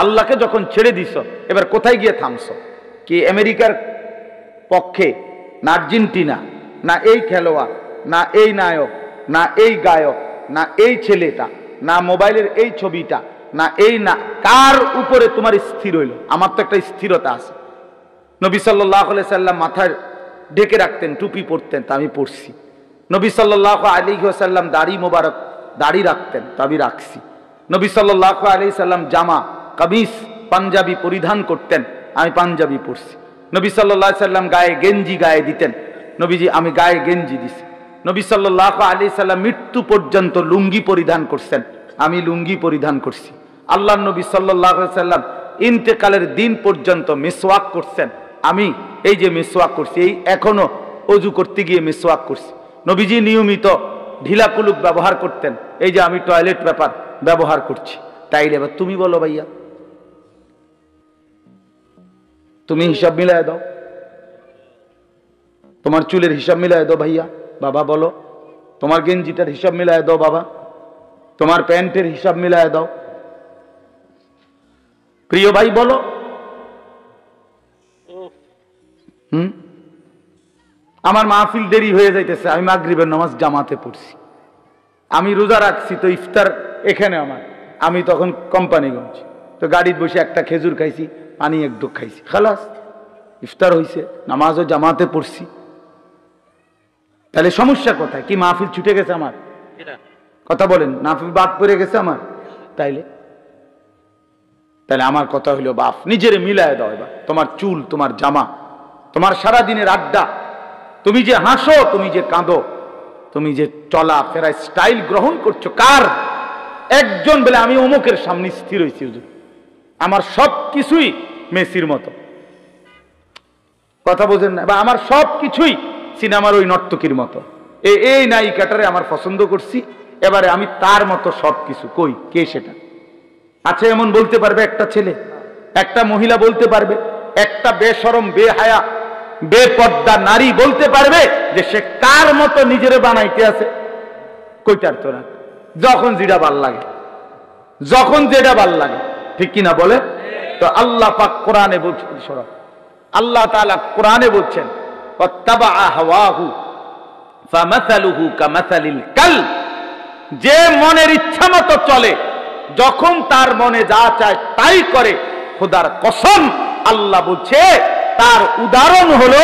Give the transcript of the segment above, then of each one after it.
আল্লাহকে যখন ছেড়ে দিছ, এবার কোথায় গিয়ে থামছো? কি আমেরিকার পক্ষে, না আর্জেন্টিনা, না এই খেলোয়াড়, না এই নায়ক, না এই গায়ক, না এই ছেলেটা, না মোবাইলের এই ছবিটা, না এই, না কার উপরে তোমার স্থির হইল? আমার তো একটা স্থিরতা আছে। নবী সাল্লাল্লাহু আলাইহি সাল্লাম মাথায় ঢেকে রাখতেন, টুপি পরতেন, তা আমি পরছি। নবী সাল্লাল্লাহু আলাইহি ওয়াসাল্লাম দাড়ি মোবারক, দাড়ি রাখতেন, তা আমি রাখছি। নবী সাল্লাল্লাহু আলাইহি সাল্লাম জামা, কামিজ, পাঞ্জাবি পরিধান করতেন, আমি পাঞ্জাবি পরছি। নবী সাল্লাল্লাহু আলাইহি সাল্লাম গায়ে গেঞ্জি গায়ে দিতেন, নবীজি আমি গায়ে গেঞ্জি দিছি। নবী সাল্লাল্লাহু আলাইহি সাল্লাম মৃত্যু পর্যন্ত লুঙ্গি পরিধান করছেন, আমি লুঙ্গি পরিধান করছি। আল্লাহর নবী সাল্লাল্লাহু আলাইহি সাল্লাম ইন্তেকালের দিন পর্যন্ত মিসওয়াক করছেন, আমি এই যে মিসওয়াক করছি, এই এখনো ওযু করতে গিয়ে মিসওয়াক করছি। নবীজি নিয়মিত ঢিলা কুলুপ ব্যবহার করতেন, এই যে আমি টয়লেট পেপার ব্যবহার করছি। তাইলে এবার তুমি বলো ভাইয়া, তুমি হিসাব মিলায় দাও, তোমার চুলের হিসাব মিলায় দাও ভাইয়া। বাবা বলো, তোমার গেঞ্জিটার হিসাব মিলায় দাও বাবা, তোমার প্যান্টের হিসাব মিলায় দাও। প্রিয় ভাই বলো, আমার মাহফিল দেরি হয়ে যাইতেছে, আমি মাগরিবের নামাজ জামাতে পড়ছি, আমি রোজা রাখছি, তো ইফতার এখানে আমার, আমি তখন কোম্পানিগঞ্জ, তো গাড়ির বসে একটা খেজুর খাইছি, পানি এক ডুক খাইছি, খালাস ইফতার হইছে, নামাজও জামাতে পড়ছি। তাহলে সমস্যা কোথায়? কি মাহফিল ছুটে গেছে আমার? কথা বলেন, মাহফিল বাদ পড়ে গেছে আমার? তাইলে আমার কথা হইলো, বাপ নিজের মিলায় দাও। এবার তোমার চুল, তোমার জামা, তোমার সারা দিনের আড্ডা, তুমি যে হাসো, তুমি যে কাঁদো, তুমি যে চলা ফেরা স্টাইল গ্রহণ করছো, কার? একজন বলে আমি অমুকের সামনে স্থির হয়েছি হুজুর, আমার সব কিছুই মেসির মতো, কথা বোঝেন না? বা আমার সব কিছুই সিনেমার ওই নর্তকীর মতো, এই নায়িকাটারে আমার পছন্দ করছি, এবারে আমি তার মতো সব কিছু। কই, কে সেটা আছে? এমন বলতে পারবে একটা ছেলে, একটা মহিলা বলতে পারবে, একটা বেশরম বেহায়া বেপর্দা নারী বলতে পারবে যে সে কার মতো নিজেরে বানাইতে আছে? কইটার তো না, যখন যেটা ভাল লাগে, যখন যেটা ভাল লাগে, ঠিক কিনা বলে? তো আল্লাহ পাক কোরআনে বলছেন, আল্লাহ তাআলা কোরআনে বলছেন, ওয়াত্তাবা হাওয়াহু ফামাসালুহু কামাসালিল কালব, যে মনের ইচ্ছা মতো চলে, যখন তার মনে যা চায় তাই করে, খোদার কসম আল্লাহ বলছে তার উদাহরণ হলো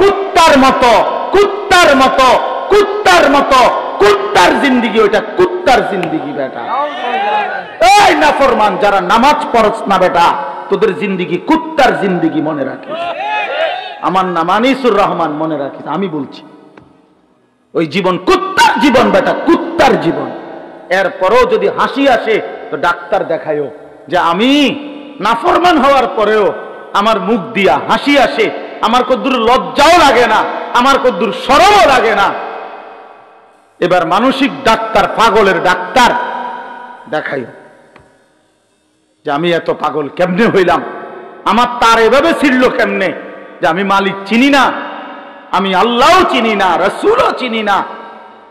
কুত্তার মতো, কুত্তার মতো, কুত্তার মতো, কুত্তার জিন্দেগি। ওইটা কুত্তার জিন্দেগি বেটা। এই নাফরমান যারা নামাজ পড়ছ না বেটা, তোদের জিন্দেগি কুত্তার জিন্দেগি, মনে রাখিস। আমার নাম আনিসুর রহমান, মনে রাখিস, আমি বলছি ওই জীবন কুত্তার জীবন বেটা, কুত্তার জীবন। এরপরেও যদি হাসি আসে তো ডাক্তার দেখায়ও যে আমি নাফরমান হওয়ার পরেও আমার মুখ দিয়া হাসি আসে, আমার কদ্দুর লজ্জাও লাগে না, আমার কদ্দুর শরমও লাগে না। এবার মানসিক ডাক্তার, পাগলের ডাক্তার দেখাইও যে আমি এত পাগল কেমনে হইলাম, আমার তার এভাবে ছিল কেমনে যে আমি মালিক চিনি না, আমি আল্লাহও চিনি না, রাসূলও চিনি না,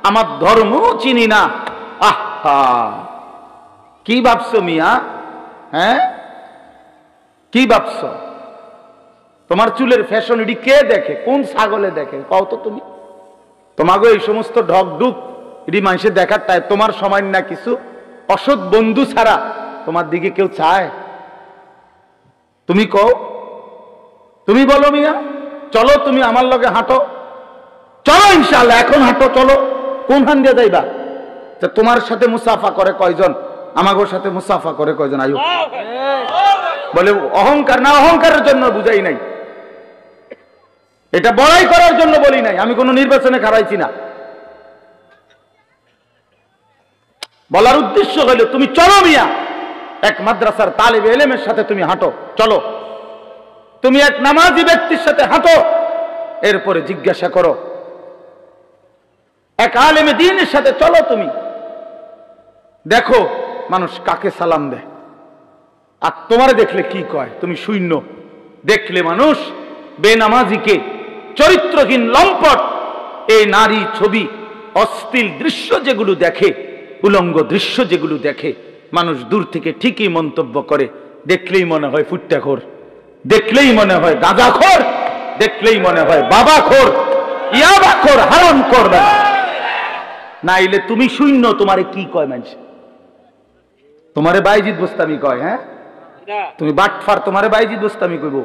আমার ধর্মও চিনি না। আহা, কি ভাবছো মিয়া? হ্যাঁ, কি ভাবছো? তোমার চুলের ফ্যাশন এটি কে দেখে? কোন ছাগলে দেখে? কও তো তুমি। তোমাকে এই সমস্ত ঢক ঢুক এটি মানুষের দেখার টাইপ, তোমার সময় না কিছু অসৎ বন্ধু ছাড়া তোমার দিকে কেউ চায়? তুমি কও, তুমি বলো মিয়া, চলো তুমি আমার লগে হাঁটো, চলো ইনশাআল্লাহ এখন হাঁটো, চলো। কোন হান দিয়ে যাইবা? তোমার সাথে মুসাফা করে কয়জন, আমাগোর সাথে মুসাফা করে কয়জন? আয়ু বলে অহংকার না, অহংকারের জন্য বুঝাই নাই, এটা বড়াই করার জন্য বলি নাই, আমি কোনো নির্বাচনে খারাইছি না। বলার উদ্দেশ্য হইল তুমি চলো মিয়া, এক মাদ্রাসার তালেবে ইলমের সাথে তুমি হাঁটো, চলো। তুমি এক নামাজি ব্যক্তির সাথে হাঁটো, এরপরে জিজ্ঞাসা করো এক আলেমে দ্বীনের সাথে চলো, তুমি দেখো মানুষ কাকে সালাম দেয়, আর তোমারে দেখলে কি কয়, তুমি শূন্য। দেখলে মানুষ বেনামাজিকে, চরিত্রহীন লম্পট, এই নারী ছবি, অশ্লীল দৃশ্য যেগুলো দেখে, উলঙ্গ দৃশ্য যেগুলো দেখে, মানুষ দূর থেকে ঠিকই মন্তব্য করে দেখলেই মনে হয় ফুট্টাখোর, দেখলেই মনে হয় গাঁজাখোর, দেখলেই মনে হয় বাবাখোর, ইয়াবাখোর, হারামখোর। নাইলে তুমি শূন্য, তোমারে কি কয় মানুষ? তোমারে বাইজিদ বোস্তামি কয়। হ্যাঁ, তুমি বাটফার, তোমারে বাইজিদ বোস্তামি কইব।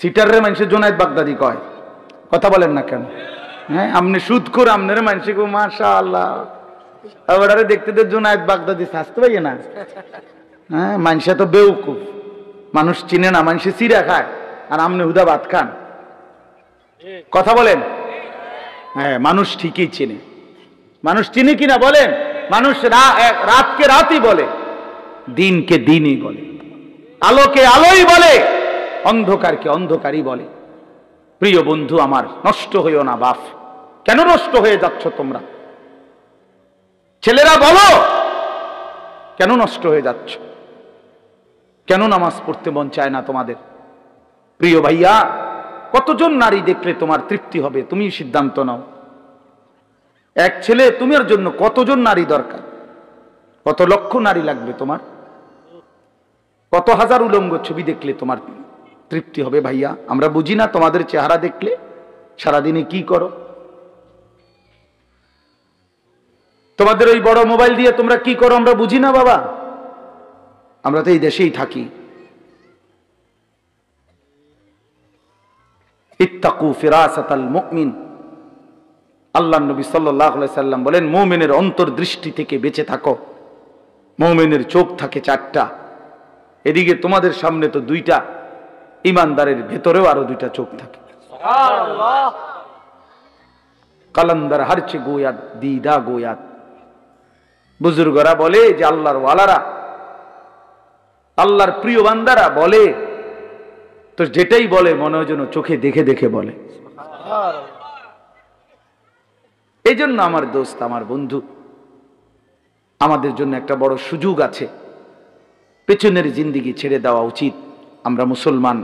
সিটারে মানুষের জোনায়েদ বাগদাদি কয়। কথা বলেন না কেন? হ্যাঁ, আমনে সুদ করে আমনের মানুষ কো মাশাআল্লাহ, আবার দেখতে তো জোনায়েদ বাগদাদি শাস্তে পাইয়ে না। হ্যাঁ, মানুষে তো বেউকুফ, মানুষ চিনে না, মানুষে চিরা খায়, আর আমনে হুদা ভাত খান। কথা বলেন? হ্যাঁ, মানুষ ঠিকই চিনে। মানুষ চিনে কিনা বলেন? মানুষ রাতকে রাতই বলে, দিনকে দিনই বলে, আলোকে আলোই বলে, অন্ধকারকে অন্ধকারই বলে। প্রিয় বন্ধু আমার, নষ্ট হইও না বাপ। কেন নষ্ট হয়ে যাচ্ছ তোমরা? ছেলেরা বলো, কেন নষ্ট হয়ে যাচ্ছ? কেন নামাজ পড়তে মন চায় না তোমাদের? প্রিয় ভাইয়া, কতজন নারী দেখলে তোমার তৃপ্তি হবে? তুমি সিদ্ধান্ত নাও। এক ছেলে, তোমার জন্য কতজন নারী দরকার? কত লক্ষ নারী লাগবে তোমার? কত হাজার উলঙ্গ ছবি দেখলে তোমার তৃপ্তি হবে? ভাইয়া, আমরা বুঝি না তোমাদের চেহারা দেখলে সারাদিনে কি করো? তোমাদের ওই বড় মোবাইল দিয়ে তোমরা কি করো আমরা বুঝি না বাবা। আমরা তো এই দেশেই থাকি। ইত্তাকু ফিরাসাতাল মুমিন, আল্লাহর নবী সাল্লাল্লাহু আলাইহি সাল্লাম বলেন, মুমিনের অন্তর্দৃষ্টি থেকে বেঁচে থাকো। মুমিনের চোখ থাকে 4টা, এদিকে তোমাদের সামনে তো 2টা, ইমানদারের ভেতরেও আরো 2টা চোখ থাকে। সুবহানাল্লাহ। কালান্দার হারচে গোয়াত দিদা গোয়াত। বুজুর্গরা বলে যে আল্লাহর ওয়ালারা, আল্লাহর প্রিয় বান্দারা বলে তো যেটাই বলে মনে হয় যেন চোখে দেখে দেখে বলে। এই জন্য আমার দোস্ত, আমার বন্ধু, আমাদের জন্য একটা বড় সুযোগ আছে। পেছনের জিন্দেগি ছেড়ে দেওয়া উচিত। আমরা মুসলমান,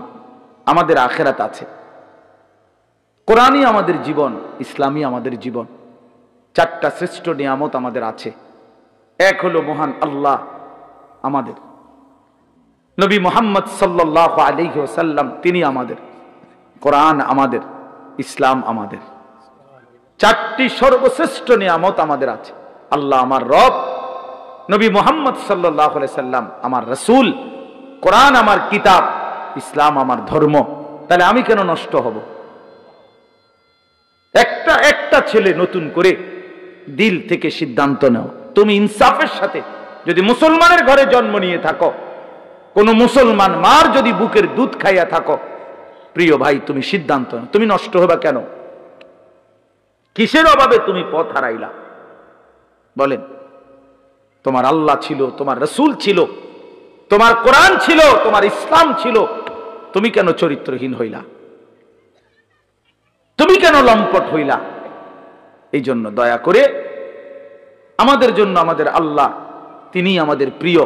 আমাদের আখেরাত আছে। কোরআনই আমাদের জীবন, ইসলামই আমাদের জীবন। 4টা শ্রেষ্ঠ নিয়ামত আমাদের আছে। এক হলো মহান আল্লাহ আমাদের, নবী মুহাম্মদ সাল্লাল্লাহু আলাইহি ওয়াসাল্লাম তিনি আমাদের, কোরআন আমাদের, ইসলাম আমাদের। 4টি সর্বশ্রেষ্ঠ নিয়ামত আমাদের আছে। আল্লাহ আমার রব, নবী মুহাম্মদ সাল্লাল্লাহু আলাইহি সাল্লাম আমার রাসূল, কোরআন আমার কিতাব, ইসলাম আমার ধর্ম। তাহলে আমি কেন নষ্ট হব? একটা ছেলে নতুন করে দিল থেকে সিদ্ধান্ত নাও। তুমি ইনসাফের সাথে যদি মুসলমানের ঘরে জন্ম নিয়ে থাকো, কোন মুসলমান মার যদি বুকের দুধ খাইয়া থাকো, প্রিয় ভাই, তুমি সিদ্ধান্ত নাও। তুমি নষ্ট হবা কেন? কিসের অভাবে তুমি পথ হারাইলা? বলেন। তোমার আল্লাহ ছিল, তোমার রাসূল ছিল, তোমার কোরআন ছিল, তোমার ইসলাম ছিল, তুমি কেন চরিত্রহীন হইলা? তুমি কেন লম্পট হইলা? এই জন্য দয়া করে আমাদের জন্য আমাদের আল্লাহ, তিনি আমাদের প্রিয়।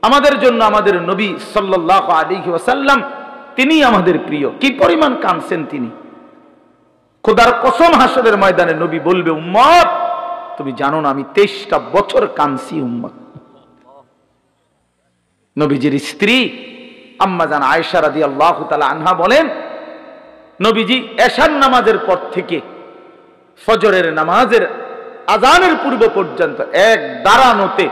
আমাদের জন্য আমাদের নবী সাল্লাল্লাহু আলাইহি ওয়াসাল্লাম তিনি আমাদের প্রিয়। কি পরিমাণ কাঁদছেন তিনি! খোদার কসম, হাসরের ময়দানে নবী বলবে, উম্মত তুমি জানো না আমি 23টা বছর কাঁদছি উম্মত। নবীজির স্ত্রী আম্মা জান আয়েশা রাদিয়াল্লাহু তাআলা আনহা বলেন, নবীজি এশার নামাজের পর থেকে ফজরের নামাজের আজানের পূর্ব পর্যন্ত এক দাঁড়ানোতে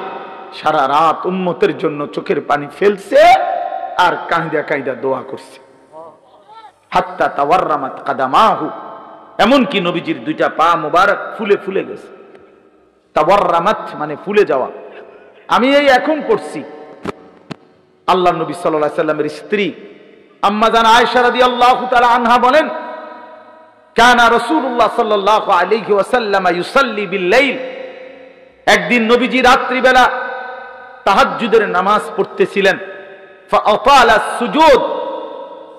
সারা রাত উম্মতের জন্য চোখের পানি ফেলছে আর কাঁদা কাঁদা দোয়া করছে। হাত্তা তাওয়াররামাত কাদামাহু, এমনকি নবীজির 2টা পা মোবারক ফুলে ফুলে গেছে। তাওয়াররামাত মানে ফুলে যাওয়া। আমি এই এখন পড়ছি। আল্লাহ নবী সাল্লাল্লাহু আলাইহি সাল্লামের স্ত্রী আম্মা জান আয়েশা রাদিয়াল্লাহু তাআলা আনহা বলেন, কানা রাসূলুল্লাহ সাল্লাল্লাহু আলাইহি ওয়াসাল্লাম ইউসাল্লি বিল-লাইল, একদিন নবীজি রাত্রিবেলা তাহাজ্জুদের নামাজ পড়তেছিলেন। ফাআতালা সুজুদ,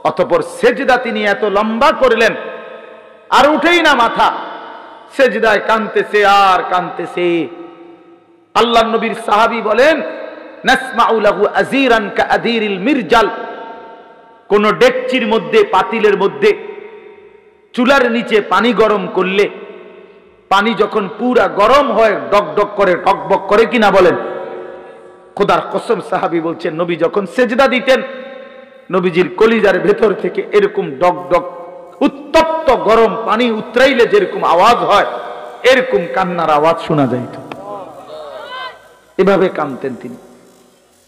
অতঃপর সেজদা তিনি এত লম্বা করলেন আর উঠেই না মাথা, সেজদায় কাঁদতেছে আর কাঁদতেছে। আল্লাহর নবীর সাহাবী বলেন, নাসমাউ লাহু আযীরান কাআযীরিল মিরজাল, কোন ডেকচির মধ্যে, পাতিলের মধ্যে চুলার নিচে পানি গরম করলে পানি যখন পুরা গরম হয় ডকডক করে, টকবক করে কিনা বলেন, খোদার কসম সাহাবী বলছেন, নবী যখন সেজদা দিতেন, নবীজির কলিজার ভেতর থেকে এরকম ডক ডক উত্তপ্ত গরম পানি উতরাইলে যেরকম আওয়াজ হয়, এরকম কান্নার আওয়াজ শোনা যাইত। এভাবে কাঁদতেন তিনি।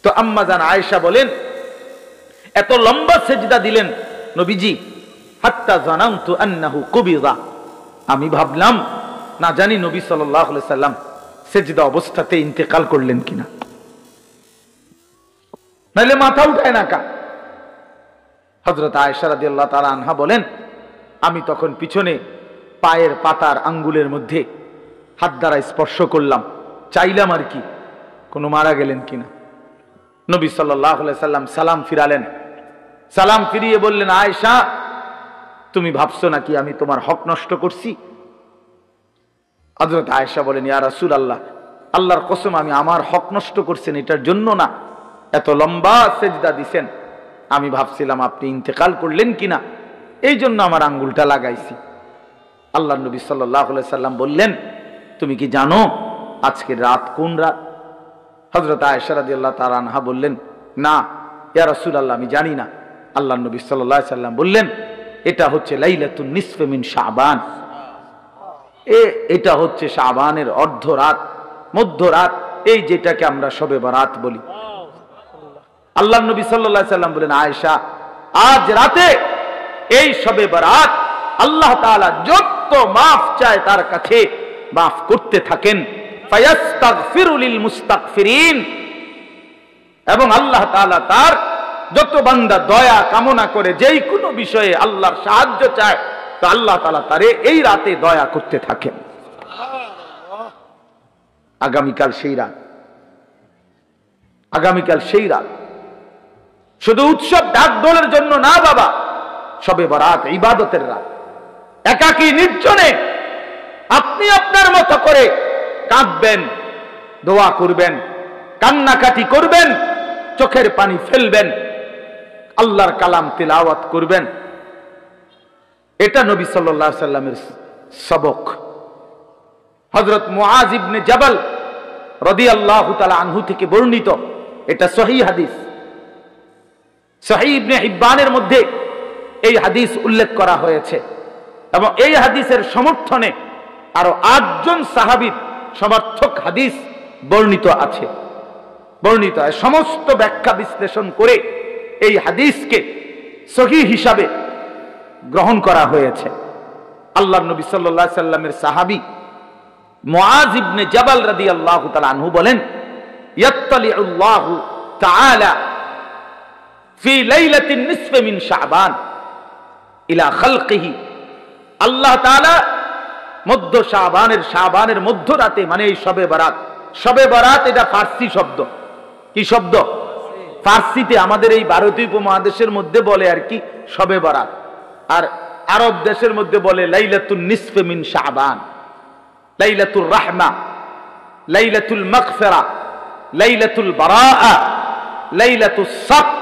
তো আম্মা জান আয়েশা বলেন, এত লম্বা সেজদা দিলেন নবীজি, হাত্তা জানামতু আন্নাহু কুবিযা, আমি ভাবলাম না জানি নবী সাল্লাল্লাহু আলাইহি সাল্লাম সেজদা অবস্থাতে ইন্তেকাল করলেন কিনা, নাইলে মাথা উঠায় না কা। হযরত আয়েশা রাদিয়াল্লাহু তাআলা আনহা বলেন, আমি তখন পিছনে পায়ের পাতার আঙ্গুলের মধ্যে হাত দ্বারা স্পর্শ করলাম, চাইলাম আর কি কোনো মারা গেলেন কিনা। নবী সাল্লাল্লাহু আলাইহি সাল্লাম সালাম ফিরালেন। সালাম ফিরিয়ে বললেন, আয়েশা তুমি ভাবছো নাকি আমি তোমার হক নষ্ট করছি? হযরত আয়েশা বলেন, ইয়া রাসূলুল্লাহ, আল্লাহর কসম আমি আমার হক নষ্ট করছেন এটার জন্য না, এত লম্বা সেজদা দিছেন, আমি ভাবছিলাম আপনি ইন্তেকাল করলেন কিনা, এই জন্য আমার আঙ্গুলটা লাগাইছি। আল্লাহর নবী সাল্লাল্লাহু আলাইহি সাল্লাম বললেন, তুমি কি জানো আজকের রাত কোন রাত? হযরত আয়েশা রাদিয়াল্লাহু তাআলা আনহা বললেন, না ইয়া রাসূলুল্লাহ, আমি জানি না। আল্লাহর নবী সাল্লাল্লাহু আলাইহি সাল্লাম বললেন, এটা হচ্ছে লাইলাতুন নিসফে মিন শাবান, এটা হচ্ছে শাবানের অর্ধ রাত, মধ্য রাত, এই যেটাকে আমরা শবে বরাত বলি। আল্লাহর নবী সাল্লাল্লাহু আলাইহি সাল্লাম বলেন, আয়েশা আজ রাতে এই শবে বরাত আল্লাহ তাআলা যত মাফ চায় তার কাছে মাফ করতে থাকেন, ফায়াস্তাগফিরু লিল মুস্তাগফিরিন, এবং আল্লাহ তাআলা তার যত বান্দা দয়া কামনা করে, যেই কোনো বিষয়ে আল্লাহর সাহায্য চায়, তো আল্লাহ তাআলা তারে এই রাতে দয়া করতে থাকেন। আগামীকাল সেই রাত, আগামীকাল সেই রাত শুধু উৎসব ডাকডোলের জন্য না বাবা, শবে বরাত ইবাদতের রাত। একাকী নির্জনে আপনি আপনার মতো করে কাঁদবেন, দোয়া করবেন, কান্নাকাটি করবেন, চোখের পানি ফেলবেন, আল্লাহর কালাম তিলাওয়াত করবেন। এটা নবী সাল্লাল্লাহু আলাইহি সাল্লামের সবক। হযরত মুআজ ইবনে জাবাল রাদিয়াল্লাহু তাআলা আনহু থেকে বর্ণিত, এটা সহিহ হাদিস, সহিহ ইবনে হিব্বানের মধ্যে এই হাদিস উল্লেখ করা হয়েছে, এবং এই হাদিসের সমর্থনে আরো 8 জন সাহাবীর সমর্থক হাদিস বর্ণিত আছে। সমস্ত ব্যাখ্যা বিশ্লেষণ করে এই হাদিসকে সহিহ হিসাবে গ্রহণ করা হয়েছে। আল্লাহর নবী সাল্লাল্লাহু আলাইহি সাল্লামের সাহাবী মুআজ ইবনে জাবাল রাদিয়াল্লাহু তাআলা আনহু বলেন, ইয়াত্তালিউল্লাহু তাআলা ফি লাইলাতিন নিসফি মিন শাবান ইলা খালকিহি, আল্লাহ তাআলা মধ্য শাবানের মধ্য রাতে, মানে এই শবে বরাত। শবে বরাত এটা ফার্সি শব্দ। কি শব্দ? ফার্সিতে আমাদের এই ভারতীয় উপমহাদেশের মধ্যে বলে আর কি শবে বরাত, আর আরব দেশের মধ্যে বলে লাইলাতুন নিসফে মিন শাবান, লাইলাতুল রাহমা, লাইলাতুল মাগফিরা, লাইলাতুল বারাআ, লাইলাতুস সাক,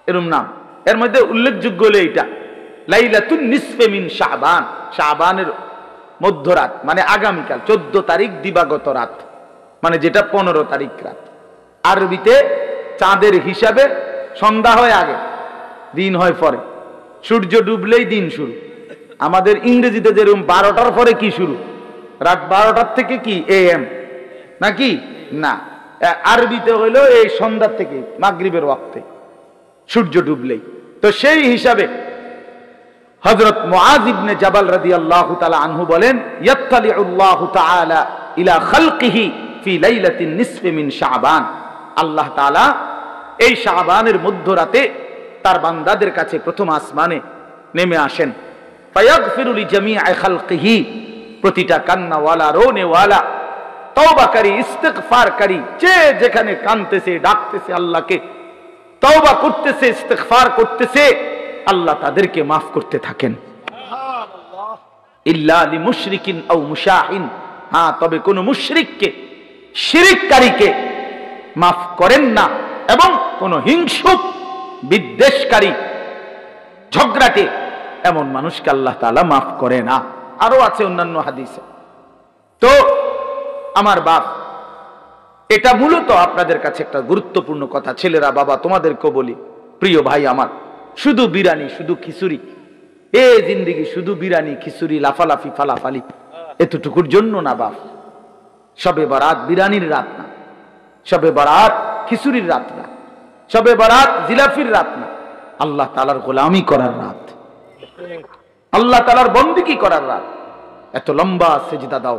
এরকম নাম। এর মধ্যে উল্লেখযোগ্য হলো এইটা লাইলাতুন নিসফে মিন শাবান, শাবানের মধ্যরাত, মানে আগামীকাল 14 তারিখ দিবাগত রাত, মানে যেটা 15 তারিখ রাত। আরবিতে চাঁদের হিসাবে সন্ধ্যা হয় আগে, দিন হয় পরে, সূর্য ডুবলেই দিন শুরু। আমাদের ইংরেজিতে যেরকম 12টার পরে কি শুরু, রাত 12টার থেকে কি AM নাকি না, আরবিতে হইলো এই সন্ধ্যার থেকে মাগরিবের ওয়াক্তে সূর্য ডুবলেই। তো সেই হিসাবে হযরত মুআজ ইবনে জাবাল রাদিয়াল্লাহু তাআলা আনহু বলেন, ইয়াত্তালিউল্লাহু তাআলা ইলা খালকিহি ফি লাইলাতিন নিসফি মিন শাবান, আল্লাহ তাআলা এই শাবানের মধ্যরাতে তার বান্দাদের কাছে প্রথম আসমানে নেমে আসেন। ফায়াগফিরু লিজামিআ খালকিহি, প্রতিটা কান্নাওয়ালা, রোনেওয়ালা, তওবাকারী, ইস্তিগফারকারী, যে যেখানে কাঁদতেছে, ডাকতেছে আল্লাহকে, তওবা করতেছে, ইস্তিগফার করতেছে, আল্লাহ তাদেরকে মাফ করতে থাকেন। ইল্লা লিমুশরিকিন আও মুশাহিন, হ্যাঁ তবে কোন মুশরিককে, শিরিককারীকে মাফ করেন না, এবং কোন হিংসুক, বিদ্বেষকারী, ঝগড়াটে এমন মানুষকে আল্লাহ তাআলা মাফ করে না। আরো আছে অন্যান্য হাদিসে। তো আমার বাপ, এটা মূলত আপনাদের কাছে একটা গুরুত্বপূর্ণ কথা। ছেলেরা, বাবা, তোমাদেরকেও বলি, প্রিয় ভাই আমার, শুধু বিরানি, শুধু খিচুড়ি, এ জিন্দিগি শুধু বিরানি, খিচুড়ি, লাফালাফি, ফালাফালি, এতটুকুর জন্য না বাপ। শবে বারাত বিরানির রাত না, শবে বারাত খিচুড়ির রাত না, শবে বারাত জিলাফির রাত না, আল্লাহ তাআলার গোলামি করার রাত, আল্লাহ তাআলার বন্দেগী করার রাত। এত লম্বা সেজদা দাও,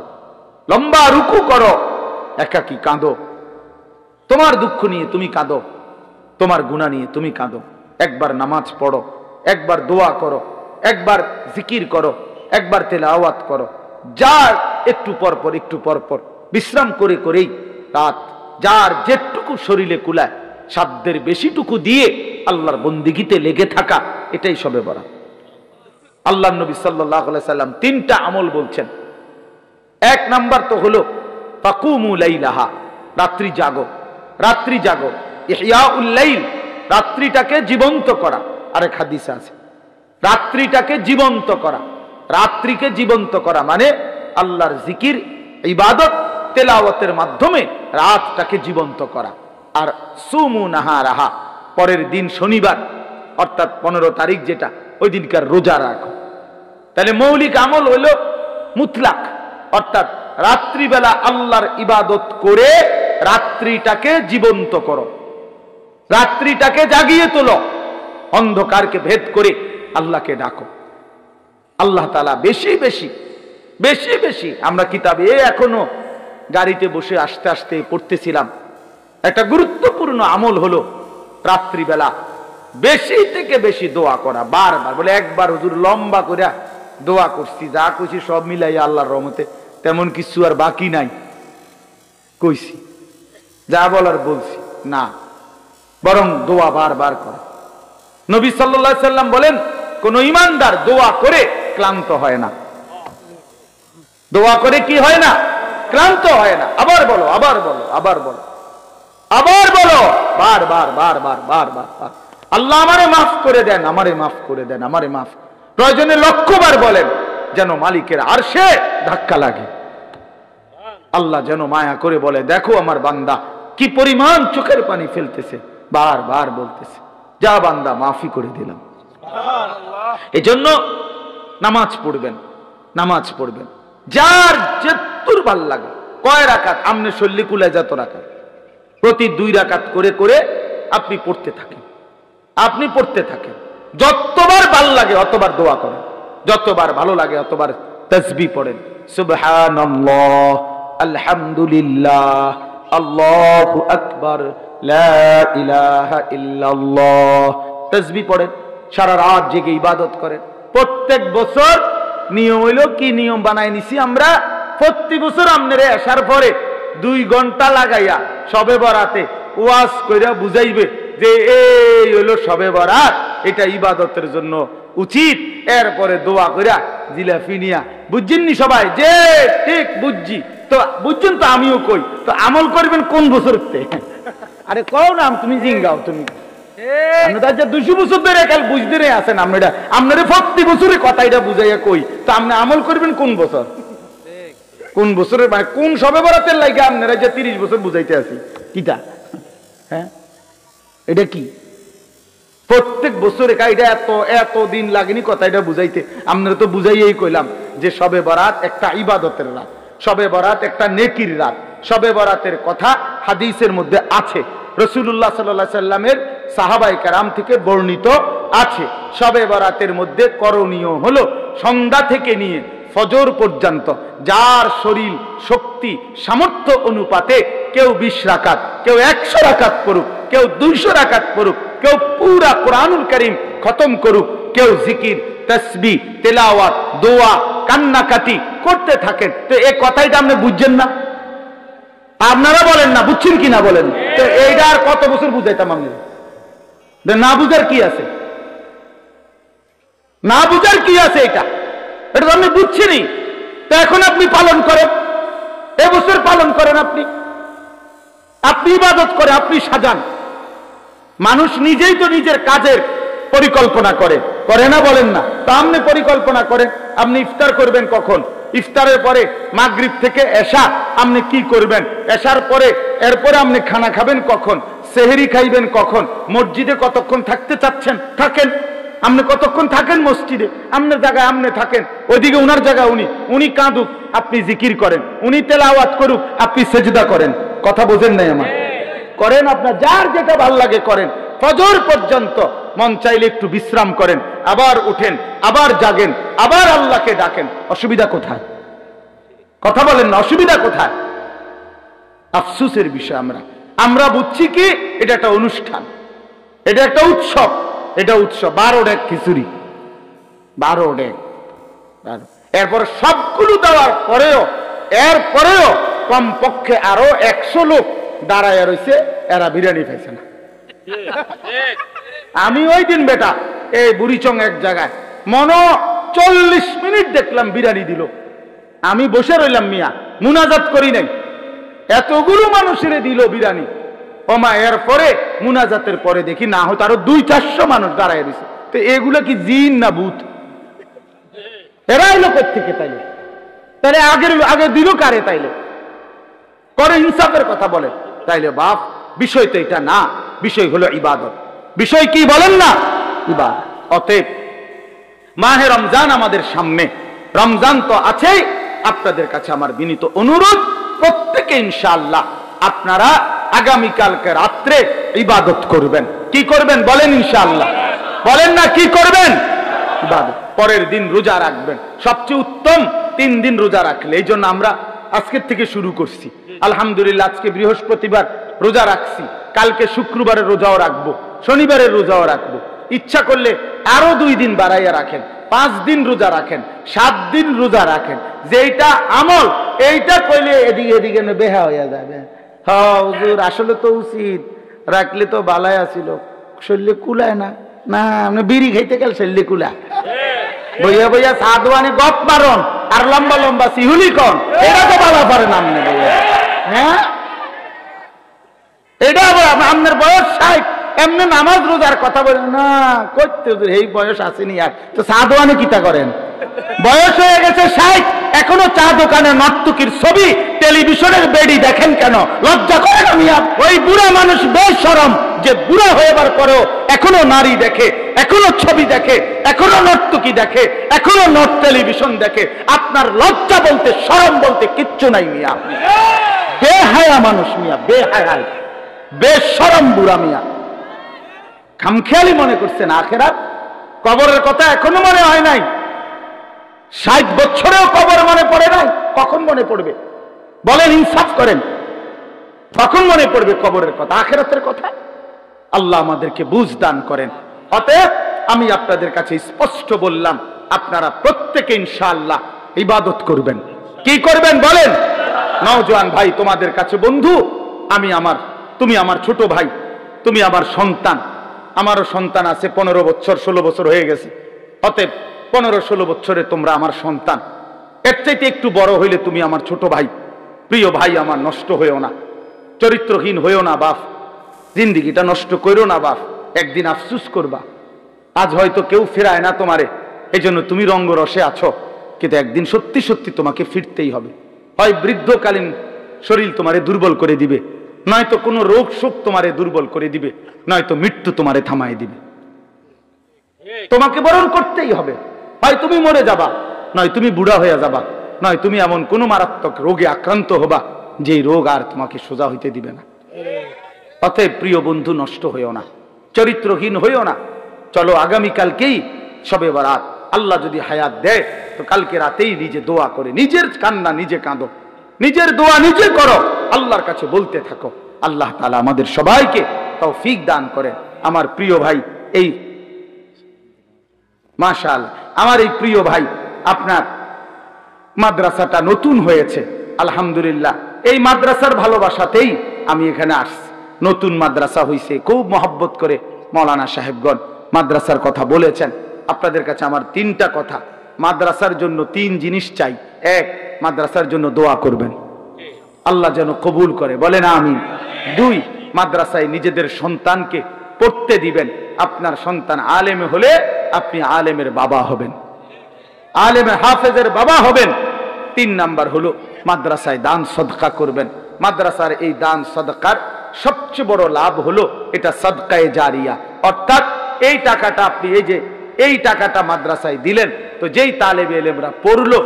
লম্বা রুকু করো, একাকী কাঁদো, তোমার দুঃখ নিয়ে তুমি কাঁদো, তোমার গুনাহ নিয়ে তুমি কাঁদো। একবার নামাজ পড়ো, একবার দোয়া করো, একবার জিকির করো, একবার তেলাওয়াত করো। যার একটু পর পর একটু পর পর বিশ্রাম করে করেই রাত, যার যেটুকু শরীরে কুলায় সাধ্যের বেশিটুকু দিয়ে আল্লাহর বন্দেগীতে লেগে থাকা, এটাই শবে বরাত। আল্লাহর নবী সাল্লাল্লাহু আলাইহি সাল্লাম তিনটা আমল বলছেন। এক নাম্বার তো হলো ফাকুমু লাইলাহা, রাত্রি জাগো, রাত্রি জাগো, ইহয়াউল লাইল, রাত্রিটাকে জীবন্ত করা। আরেক হাদিসে আছে রাত্রিটাকে জীবন্ত করা। রাত্রিকে জীবন্ত করা মানে আল্লাহর জিকির, ইবাদত, তেলাওয়াতের মাধ্যমে রাতটাকে জীবন্ত করা। আর সুমু নাহারাহা, পরের দিন শনিবার অর্থাৎ 15 তারিখ যেটা, ওই দিনকার রোজা রাখো। তাহলে মৌলিক আমল হলো মুতলাক, অর্থাৎ রাত্রিবেলা আল্লাহর ইবাদত করে রাত্রিটাকে জীবন্ত করো, রাত্রিটাকে জাগিয়ে তোলো, অন্ধকারকে ভেদ করে আল্লাহকে ডাকো। আল্লাহ তাআলা বেশি বেশি বেশি বেশি, আমরা কিতাবে এখনো গাড়িতে বসে আস্তে আস্তে পড়তেছিলাম, একটা গুরুত্বপূর্ণ আমল হলো রাত্রিবেলা বেশি থেকে বেশি দোয়া করা। বারবার বলে, একবার হুজুর লম্বা করে দোয়া করছি, যা কইছি সব মিলাই আল্লাহর রহমতে তেমন কিছু আর বাকি নাই, কইছি যা বলার বলছি না, বরং দোয়া বারবার করা। নবী সাল্লাল্লাহু আলাইহি সাল্লাম বলেন, কোন ঈমানদার দোয়া করে ক্লান্ত হয় না। দোয়া করে কি হয় না? ক্লান্ত হয় না। আবার বলো, আবার বলো, আবার বলো, আবার বলো, বারবার বারবার বারবার। আল্লাহ আমারে মাফ করে দেন, আমারে মাফ করে দেন, আমারে মাফ। প্রয়োজনে লক্ষবার বলেন, যেন মালিকের আরশে ধাক্কা লাগে। আল্লাহ যেন মায়া করে বলে, দেখো আমার বান্দা কি পরিমাণ চোখের পানি ফেলতেছে, বারবার বলতেছে, যা বান্দা মাফি করে দিলাম। এজন্য নামাজ পড়বেন, নামাজ পড়বেন, যার যেতুর ভাল লাগে। কয় রাকাত? আমনে শল্লি কুলায় যত রাকাত, প্রতি 2 রাকাত করে করে আপনি পড়তে থাকেন, আপনি পড়তে থাকেন। যতবার ভাল লাগে অতবার দোয়া করেন, যতবার ভালো লাগে অতবার তাসবিহ পড়েন। সুবহানাল্লাহ, আলহামদুলিল্লাহ, আল্লাহু আকবার, লা ইলাহা ইল্লাল্লাহ। তাসবিহ পড়েন, সারা রাত জেগে ইবাদত করেন। প্রত্যেক বছর নিয়ম হইল কি, নিয়ম বানাই নিছি আমরা, প্রতি বছর আপনারে আসার পরে 2 ঘন্টা লাগাইয়া শবে বরাতে ওয়াজ কইরা বুঝাইবে যে এই হইল শবে বরাত, এটা ইবাদতের জন্য উচিত। এরপরে দোয়া কইরা জিলাফি নিয়া, বুঝছেননি সবাই? যে ঠিক বুঝছি তো, বুঝছেন তো, আমিও কই তো, আমল করবেন কোন বছরতে? আরে কও না, তুমি জিঙ্গাও, তুমি 200 বছর ধরে কাল বুঝতে আছেন আপনারা, আপনারা প্রতি বছরে কথা এটা বুঝাইয়া কই তো, আপনি আমল করবেন কোন বছর? কোন বছরের মানে কোন শবে বরাতের লাগে আপনারা যে 30 বছর বুঝাইতে আছি কিটা? হ্যাঁ, এটা কি প্রত্যেক বছরে এটা এত এত দিন লাগেনি কথা এটা বুঝাইতে? আপনারা তো বুঝাইয়াই কইলাম যে শবে বরাত একটা ইবাদতের রাত, শবে বরাত একটা নেকির রাত। শবে বরাতের কথা হাদিসের মধ্যে আছে, রাসূলুল্লাহ সাল্লাল্লাহু আলাইহি সাল্লামের সাহাবায়ে কেরাম থেকে বর্ণিত আছে। শবে বরাতের মধ্যে করণীয় হলো সন্ধ্যা থেকে নিয়ে ফজর পর্যন্ত যার শরীর শক্তি সামর্থ্য অনুপাতে কেউ 20 রাকাত, কেউ 100 রাকাত পড়ুক, কেউ 200 রাকাত পড়ুক, কেউ পুরা কোরআনুল কারীম খতম করুক, কেউ জিকির, তাসবিহ, তেলাওয়াত, দোয়া, কান্নাকাটি করতে থাকেন। তো এই কথাইটা আপনি বুঝছেন না? আপনারা বলেন না, বুঝছেন কি না বলেন? তো এইটা আর কত বছর বুঝাইতাম আমি? না বুঝার কি আছে? না বুঝার কি আছে? এটা এটা তো আপনি বুঝছেনই, তো এখন আপনি পালন করেন, এবছর পালন করেন, আপনি আপনি ইবাদত করে আপনি সাজান। মানুষ নিজেই তো নিজের কাজের পরিকল্পনা করে, করে না বলেন না? তো আপনি পরিকল্পনা করেন, আপনি ইফতার করবেন কখন, ইফতারের পরে মাগরিব থেকে এশা আপনি কি করবেন, এশার পরে এরপরে আপনি খানা খাবেন কখন, সেহরি খাইবেন কখন, মসজিদে কতক্ষণ থাকতে চাচ্ছেন থাকেন, আপনি কতক্ষণ থাকেন মসজিদে, আপনার জায়গায় আপনি থাকেন, ওইদিকে উনার জায়গায় উনি কাঁদুক আপনি জিকির করেন, উনি তেলাওয়াত করুক আপনি সেজদা করেন। কথা বোঝেন নাই আমার? করেন, আপনার যার যেটা ভাল লাগে করেন। ফজর পর্যন্ত মন চাইলে একটু বিশ্রাম করেন, আবার উঠেন, আবার জাগেন, আবার আল্লাহকে ডাকেন। অসুবিধা কোথায়? কথা বলেন না, অসুবিধা কোথায়? আফসোসের বিষয় আমরা বুঝছি কি এটা একটা অনুষ্ঠান, এটা একটা উৎসব, এটা উৎসব। 12 ডেক খিচুড়ি, 12 ডেক, এরপর সবগুলো দেওয়ার পরেও এরপরেও কমপক্ষে আরো 100 লোক দাঁড়ায় রয়েছে, এরা বিরিয়ানি খাইছে না। আমি ওই দিন বেটা এই বুড়িচং এক জায়গায় 40 মিনিট দেখলাম বিরিয়ানি দিল, আমি বসে রইলাম মিয়া, মুনাজাত করি নাই, এতগুলো মানুষের দিল বিরিয়ানি। ওমা এরপরে মুনাজাতের পরে দেখি না হয়তো আরো 200-400 মানুষ দাঁড়ায় দিছে। তো এগুলো কি জিন না ভূত? এরা এলো কোথেকে? তাইলে আগে দিল কারে? তাইলে করে ইনসাফের কথা বলে। তাইলে বাপ বিষয় তো এটা না, বিষয় হলো ইবাদত। বিষয় কি বলেন না? ইবাদত। অতএব মাহে রমজান আমাদের সামনে, রমজান তো আছেই। আপনাদের কাছে আমার বিনীত অনুরোধ, প্রত্যেকে ইনশাআল্লাহ আপনারা আগামীকালকে রাত্রে ইবাদত করবেন। কি করবেন বলেন? ইনশাআল্লাহ বলেন না, কি করবেন? ইবাদত। পরের দিন রোজা রাখবেন, সবচেয়ে উত্তম 3 দিন রোজা রাখলে। এই জন্য আমরা আজকের থেকে শুরু করছি। আলহামদুলিল্লাহ আজকে বৃহস্পতিবার রোজা রাখছি, কালকে শুক্রবারের রোজাও রাখবো, শনিবারের রোজাও রাখবো। ইচ্ছা করলে আরো 2 দিন বাড়াইয়া রাখেন, 5 দিন রোজা রাখেন, 7 দিন রোজা রাখেন। যেটা আমল এইটা কইলে এদিকে এদিকে বেহা হইয়া যাবে। হ্যাঁ হুজুর আসলে তো উচিত, রাখলে তো বালাই আসিল, শরীরে কুলায় না। না আপনি বিড়ি খাইতে গেল শরীরে কুলা, বইয়া বইয়া সাদওয়ানি গপ মারন আর লম্বা লম্বা সিহুলি কন, এটা তো বালা পারেন আপনি বইয়া। হ্যাঁ এটা আবার আপনার বয়স 60, এমনি নামাজ রোজার কথা বলেন না, করতে এই বয়স আসেনি আর তো সাদওয়ানি কিতা করেন? বয়স হয়ে গেছে 60, এখনো চা দোকানে নর্তকীর ছবি, টেলিভিশনের বেডি দেখেন কেন? লজ্জা করেন? আমি ওই বুড়া মানুষ বেশরম যে বুড়া হয়েবার পরেও এখনো নারী দেখে, এখনো ছবি দেখে, এখনো নর্তকী দেখে, এখনো টেলিভিশন দেখে। আপনার লজ্জা বলতে শরম বলতে কিচ্ছু নাই মিয়া, আপনি বেহায়া মানুষ মিয়া, বেহায়া বেশরম বুড়া মিয়া। খামখেয়ালি মনে করছেন আখেরাত, কবরের কথা এখনো মনে হয় নাই। 60 বছরেও কবর মনে পড়ে নাই, কখন মনে পড়বে বলেন? ইনসাফ করেন, কখন মনে পড়বে কবরের কথা, আখেরাতের কথা? আল্লাহ আমাদেরকে বুঝ দান করেন। অতএব আমি আপনাদের কাছে স্পষ্ট বললাম, আপনারা প্রত্যেকে ইনশাআল্লাহ ইবাদত করবেন। কি করবেন বলেন? নওজোয়ান ভাই তোমাদের কাছে বন্ধু, তুমি আমার ছোট ভাই, তুমি আমার সন্তান। আমারও সন্তান আছে, 15 বছর 16 বছর হয়ে গেছে। অতএব 15-16 বছরে তোমরা আমার সন্তান, এর চাইতে একটু বড় হইলে তুমি আমার ছোট ভাই। প্রিয় ভাই আমার, নষ্ট হইও না, চরিত্রহীন হইও না বাপ, জিন্দিগিটা নষ্ট করো না বাপ, একদিন আফসুস করবা। আজ হয়তো কেউ ফেরায় না তোমারে, এই জন্য তুমি রঙ্গরসে আছো, কিন্তু একদিন সত্যি সত্যি তোমাকে ফিরতেই হবে। হয় বৃদ্ধকালীন শরীর তোমারে দুর্বল করে দিবে, নয়তো কোনো রোগ শোক তোমারে দুর্বল করে দিবে, নয়তো মৃত্যু তোমারে থামাই দিবে। তোমাকে বরণ করতেই হবে, হয় তুমি মরে যাবা, নয় তুমি বুড়া হয়ে যাবা, নয় তুমি এমন কোন মারাত্মক রোগে আক্রান্ত হবা যে রোগ আর তোমাকে সোজা হইতে দিবে না। অতএব প্রিয় বন্ধু, নষ্ট হইও না, চরিত্রহীন হইও না। চলো আগামীকালকেই শবে বরাত, আল্লাহ যদি হায়াত দেয় তো কালকে রাতেই নিজে দোয়া করে, নিজের কান্না নিজে কাঁদো, নিজের দোয়া নিজে করো, আল্লাহর কাছে বলতে থাকো। আল্লাহ তাআলা আমাদের সবাইকে তৌফিক দান করেন। আমার প্রিয় ভাই, এই মাশাআল্লাহ আমার এই প্রিয় ভাই, আপনার মাদ্রাসাটা নতুন হয়েছে, আলহামদুলিল্লাহ। এই মাদ্রাসার ভালোবাসাতেই আমি এখানে আসছি। নতুন মাদ্রাসা হয়েছে, খুব মহব্বত করে মাওলানা সাহেবগণ মাদ্রাসার কথা বলেছেন। আপনাদের কাছে আমার 3টা কথা। মাদ্রাসার জন্য 3 জিনিস চাই। 1, মাদ্রাসার জন্য দোয়া করবেন, আল্লাহ যেন কবুল করে, বলেন আমিন। 2, মাদ্রাসায় নিজেদের সন্তানকে পড়তে দিবেন। আপনার সন্তান আলেম হলে আপনি আলেমের বাবা হবেন, আলেমের হাফেজের বাবা হবেন। 3 নাম্বার হলো মাদ্রাসায় দান সদকা করবেন। মাদ্রাসার এই দান সাদকার সবচেয়ে বড় লাভ হলো এটা সাদকায়ে জারিয়া, অর্থাৎ এই টাকাটা আপনি এই টাকাটা মাদ্রাসায় দিলেন, তো যেই তালেবে ইলমরা পড়লো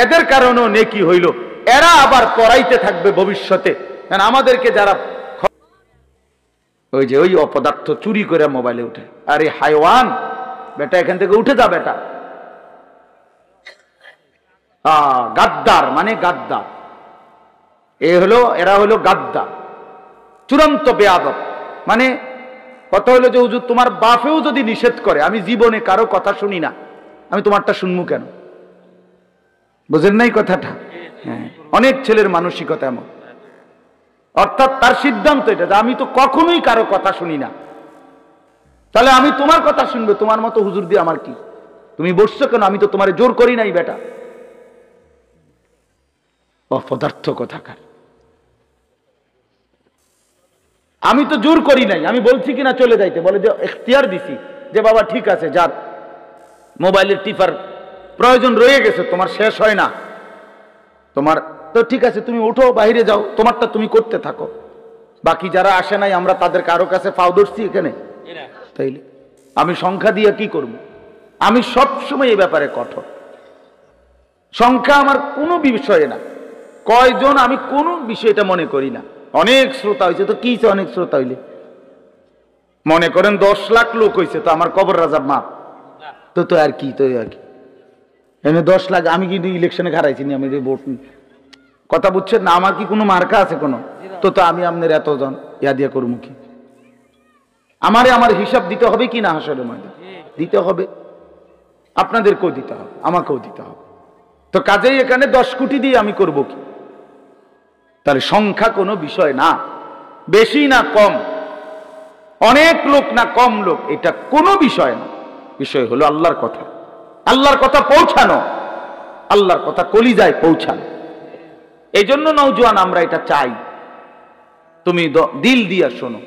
এদের কারণেও নেকি হইল, এরা আবার পড়াইতে থাকবে ভবিষ্যতে। কারণ আমাদেরকে যারা ওই অপদার্থ চুরি করে মোবাইলে উঠে, আরে হাইওয়ান বেটা এখান থেকে উঠে যা বেটা, গাদ্দার মানে গাদ্দার, এরা হলো গাদ্দার, চূড়ান্ত বেয়াদব। মানে কথা হলো যে হুজুর তোমার বাপেও যদি নিষেধ করে, আমি জীবনে কারো কথা শুনি না, আমি তোমারটা শুনবো কেন? বুঝেন নাই কথাটা? হ্যাঁ, অনেক ছেলের মানসিকতা এমন, অর্থাৎ তার সিদ্ধান্ত এটা যে আমি তো কখনোই কারো কথা শুনি না, তাহলে আমি তোমার কথা শুনবো, তোমার মতো হুজুর দিয়ে আমার কি? তুমি বসছো কেন? আমি তো তোমারে জোর করি নাই বেটা। অপদার্থ কথাকার, আমি তো জোর করি নাই, আমি বলছি কিনা চলে যাইতে, বলে যে এখতিয়ার দিছি যে বাবা ঠিক আছে, যার মোবাইলের টিপার প্রয়োজন রয়ে গেছে, তোমার শেষ হয় না, তোমার তো ঠিক আছে, তুমি উঠো বাইরে যাও, তোমারটা তুমি করতে থাকো, বাকি যারা আসে নাই আমরা তাদের কারো কাছে পাও ধরছি এখানে? তাইলে আমি সংখ্যা দিয়ে কি করব? আমি সবসময় এই ব্যাপারে কঠোর, সংখ্যা আমার কোনো বিষয়ে না, কয়জন আমি কোনো বিষয়টা মনে করি না। অনেক শ্রোতা হয়েছে তো কি, অনেক শ্রোতা হইলে মনে করেন 10 লাখ লোক হয়েছে, তো আমার কবর রাজাব মাপ তো আর কি, তো আর কি এমনি 10 লাখ, আমি কি ইলেকশনে হারাইছি নি? আমি ভোট, কথা বুঝছেন না? আমার কি কোনো মার্কা আছে কোনো? তো আমি আপনার এতজন ইয়া দিয়ে করবো কি? আমার হিসাব দিতে হবে কি না? হাসরের ময়দানে দিতে হবে, আপনাদেরকেও দিতে হবে, আমাকেও দিতে হবে। তো কাজেই এখানে 10 কোটি দিয়ে আমি করব কি? তাহলে সংখ্যা কোনো বিষয় না, বেশি না কম, অনেক লোক না কম লোক, এটা কোনো বিষয় না। বিষয় হলো আল্লাহর কথা, আল্লাহর কথা পৌঁছানো, আল্লাহর কথা কলিজায় পৌঁছানো। এই জন্য নওজোয়ান আমরা এটা চাই, তুমি দিল দিয়া শোনো।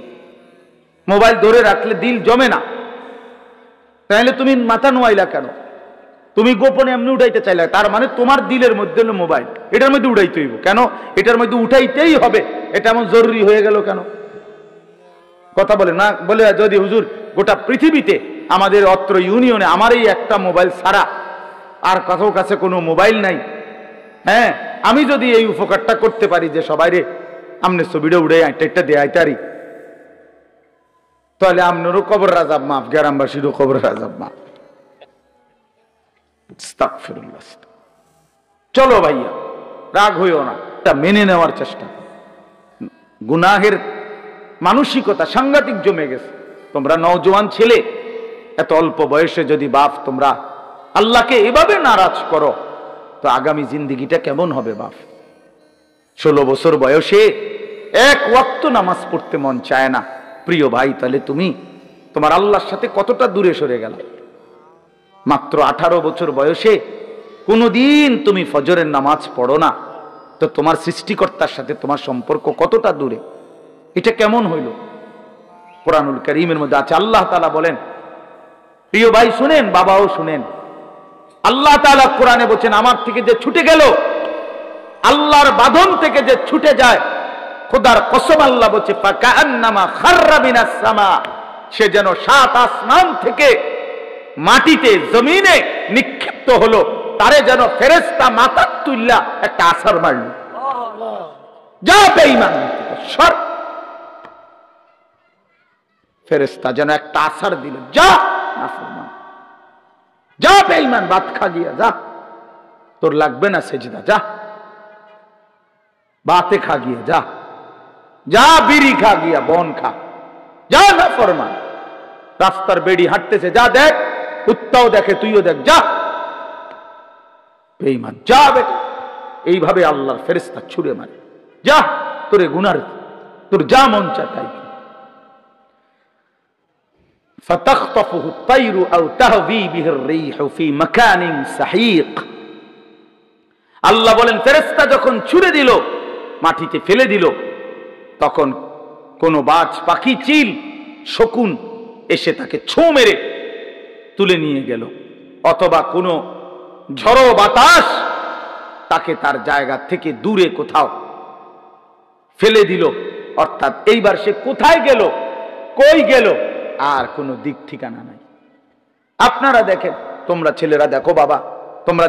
মোবাইল ধরে রাখলে দিল জমে না, তাহলে তুমি মাথা নোয়াইলা কেন? তুমি গোপনে এমনি উঠাইতে চাইলে, তার মানে তোমার দিলের মধ্যে হলো মোবাইল, এটার মধ্যে উঠাইতে হইব কেন? এটার মধ্যে উঠাইতেই হবে, এটা এমন জরুরি হয়ে গেল কেন? কথা বলে না, বলে যদি হুজুর গোটা পৃথিবীতে আমাদের অত্র ইউনিয়নে আমার এই একটা মোবাইল ছাড়া আর কারো কাছে কোনো মোবাইল নাই, হ্যাঁ, আমি যদি এই উপকারটা করতে পারি যে সবাই রে আমনে ছবিটা উড়ে একটা দিয়ে আইতারি, তাহলে আপনারও কবর রাজাব মাফ, গ্রামবাসীরও কবর রাজাব মাফ। চলো ভাইয়া, রাগ হইও না, এটা মেনে নেওয়ার চেষ্টা। গুনাহের মানসিকতা সাংঘাতিক জমে গেছে। তোমরা নওজোয়ান ছেলে, এত অল্প বয়সে যদি বাপ তোমরা আল্লাহকে এভাবে নারাজ করো, তো আগামী জিন্দিগিটা কেমন হবে বাপ? 16 বছর বয়সে এক ওয়াক্ত নামাজ পড়তে মন চায় না, প্রিয় ভাই, তাহলে তুমি তোমার আল্লাহর সাথে কতটা দূরে সরে গেল? মাত্র 18 বছর বয়সে কোনদিন তুমি ফজরের নামাজ পড়ো না, তো তোমার সৃষ্টিকর্তার সাথে তোমার সম্পর্ক কতটা দূরে? এটা কেমন হইল? কোরআনুল কারীমের মধ্যে আছে, আল্লাহ তাআলা বলেন, প্রিয় ভাই শুনেন, বাবাও শুনেন, আল্লাহ তাআলা কোরআনে বলেন, আমার থেকে যে ছুটে গেল, আল্লাহর বাঁধন থেকে যে ছুটে যায়, খোদার কসম আল্লাহ বলছে, ফাকান্নামা খাররা মিনাস সামা, সে যেন 7 আসমান থেকে মাটিতে জমিনে নিক্ষিপ্ত হলো, তারে যেন ফেরেশতা মাথা তুল্লা একটা আছাড় মারল। যা বেঈমান, সর, ফেরেশতা যেন একটা আছাড় দিল, যা নাফরমান, যা বেঈমান, ভাত খা গিয়া যা, তোর লাগবে না সেজদা, যা বাতে খা গিয়া, যা যা বিড়ি খা গিয়া, বন খা, যা নাফরমান, রাস্তার বেড়ি হাঁটতেছে, যা দেখ, কুত্তাও দেখে, তুইও দেখ, যা বেঈমান, যা বেটা। এইভাবে আল্লাহর ফেরেশতা ছুড়ে মারে, যা তোরে গুনার, তোর যা মন চায় তাই। ফাতাখতাফুহু আত-তায়রু আও তাহবি বিহির রিহু ফি মাকানিন সাহিক। আল্লাহ বলেন, ফেরেশতা যখন ছুড়ে দিল, মাটিতে ফেলে দিল, তখন কোন বাজ পাখি, চিল, শকুন এসে তাকে ছোঁ মেরে তুলে নিয়ে গেল, অথবা কোনো ঝড়ো বাতাস তাকে তার জায়গা থেকে দূরে কোথাও ফেলে দিল। অর্থাৎ এইবার সে কোথায় গেল, কই গেল, আর কোনো দিক ঠিকানা নাই। আপনারা দেখেন, তোমরা ছেলেরা দেখো বাবা, তোমরা